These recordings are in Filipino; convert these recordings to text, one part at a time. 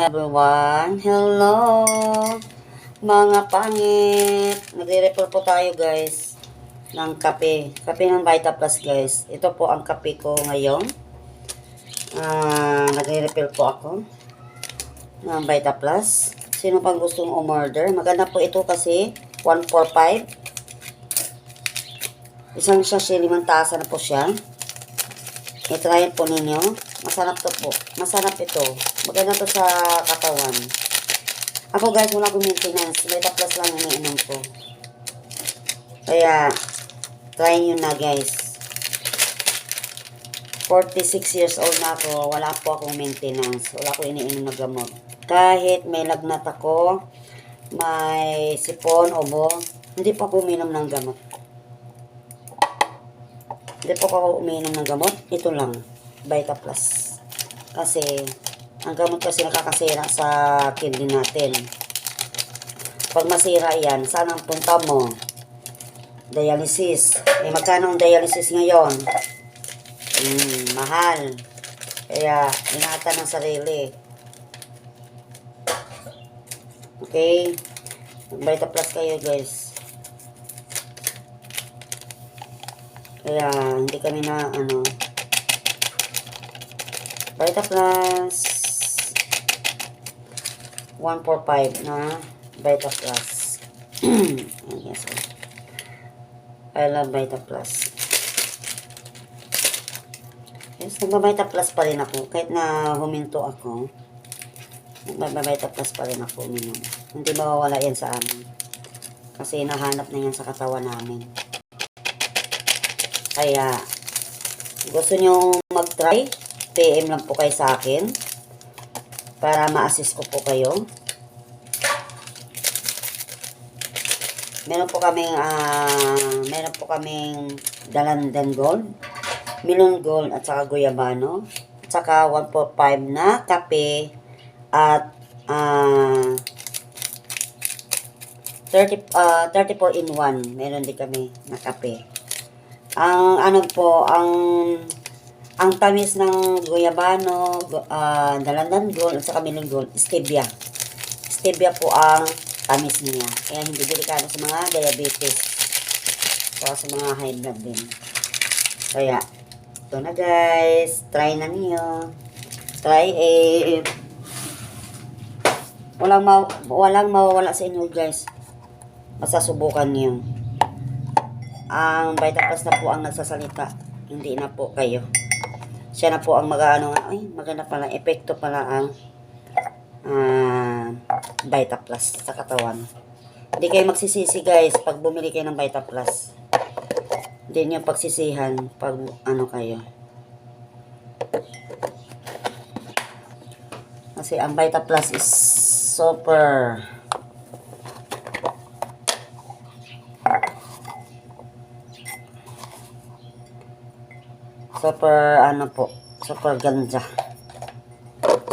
Everyone, hello mga pangit. Nagre-refill po tayo guys ng kape. Kape ng Vita Plus guys. Ito po ang kape ko ngayon. Nagre-refill po ako ng Vita Plus. Sino pang gustong umorder? Maganda po ito kasi 145. Isang sachet, 5 tasa na po siya. I-try po ninyo. Masarap to po. Masarap ito. Maganda to sa katawan. Ako guys, wala akong maintenance. Vita Plus lang iniinom ko. Kaya, try nyo na guys. 46 years old na ako. Wala po akong maintenance. Wala akong iniinom na gamot. Kahit may lagnat ako, may sipon, ubo, hindi po ako uminom ng gamot. Hindi po ako uminom ng gamot. Ito lang. Vita Plus. Kasi, ang gamot kasi nakakasira sa kidney natin. Pag masira yan, saan ang punta mo? Dialysis. Magkano ang dialysis ngayon? Mahal. Kaya, ingatan ng sarili. Okay? Vita Plus kayo guys. Kaya, hindi kami na, Vita Plus 145 na Vita Plus. Yes, I love Vita Plus. Yes, nagba-Vita Plus pa rin ako. Kahit na huminto ako, nagba-Vita Plus pa rin ako uminom. Hindi mawawala yan sa amin. Kasi nahanap na yan sa katawan namin. Kaya, gusto nyo mag-try? PM lang po kayo sa akin para ma-assist ko po kayo. Meron po kaming Dalandan Gold, Melon Gold at saka Guyabano, at saka 145 na kape at 34 in 1. Meron din kami na kape. Ang tamis ng Guyabano, Dalandan Gold, at saka Melon Gold, stevia. Stevia po ang tamis niya. Kaya hindi delikado sa mga diabetes. Saka sa mga high blood din. Kaya, ito na guys. Try na niyo. Try it. Walang mawawala sa inyo guys. Basta subukan niyo. Ang Vita Plus na po ang nagsasalita. Hindi na po kayo. Siya na po ang maganda pala, epekto pala ang Vita Plus sa katawan. Hindi kayo magsisisi guys pag bumili kayo ng Vita Plus. Hindi nyo pagsisihan pag kayo. Kasi ang Vita Plus is super super ganda.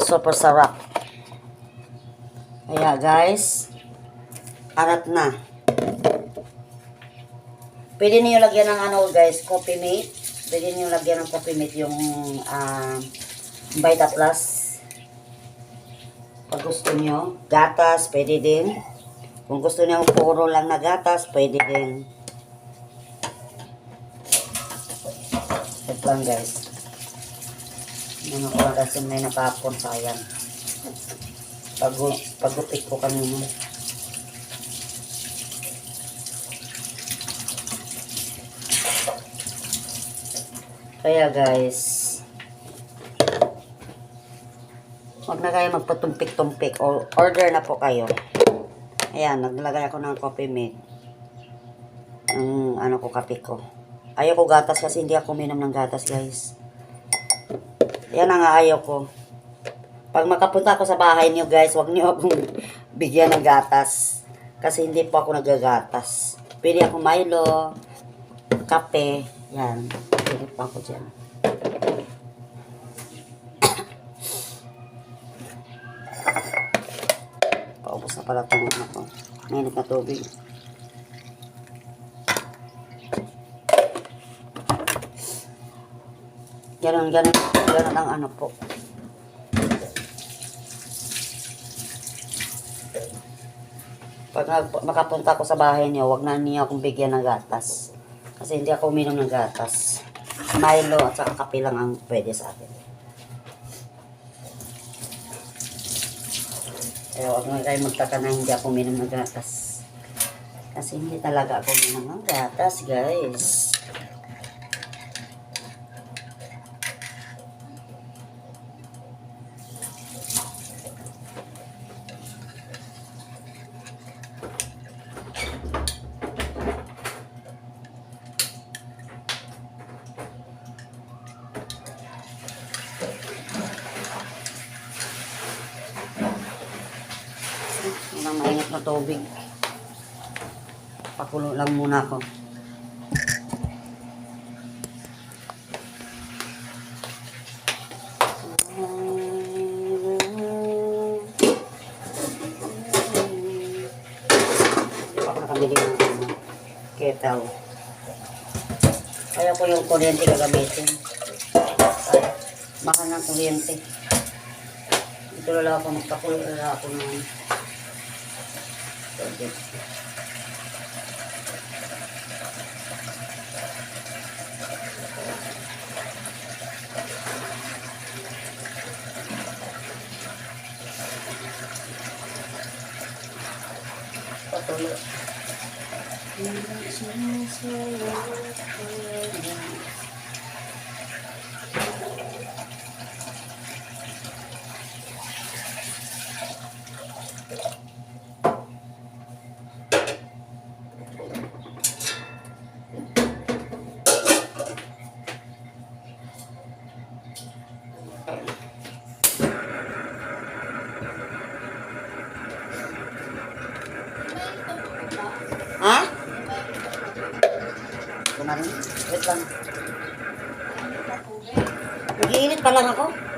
Super sarap. Kaya guys, arat na. Pwede niyo lagyan ng guys, Coffee Mate. Pwede niyo lagyan ng Coffee Mate yung Vita Plus. Pag gusto niyo, gatas, pwede din. Kung gusto niyo puro lang na gatas, pwede din. Ito lang guys. Ano ko lang kasi may natapon, sayang. Pagupit ko kanina. Kaya guys, huwag na kayo magpatumpik-tumpik. Order na po kayo. Ayan, naglagay ako ng Coffee Mate. Ang kape ko. Ayaw ko gatas kasi hindi ako uminom ng gatas guys. Yan ang ayaw ko. Pag makapunta ako sa bahay niyo guys, huwag niyo akong bigyan ng gatas. Kasi hindi po ako nagagatas. Pwede ako Milo, kape, yan. Pwede po ako dyan. Paubos na pala itong ako. Mainit na tubig. Ganun ang po. Pag makapunta ako sa bahay niyo, wag na niyo akong bigyan ng gatas. Kasi hindi ako uminom ng gatas. Milo at saka kape lang ang pwede sa akin. Pero wag na kayo magtaka na hindi ako uminom ng gatas. Kasi hindi talaga ako uminom ng gatas, guys. Walang mainit na tubig. Pakulo lang muna ako. Hindi pa ako nakabili ng kettle. Kaya ko yung kuryente gagamitin. Mahal ng kuryente. Dito lang ako magpakulo lang ako ng tubig. Patuloy. Ha? Kumarin? Wait lang. Nag-iinit pa lang ako.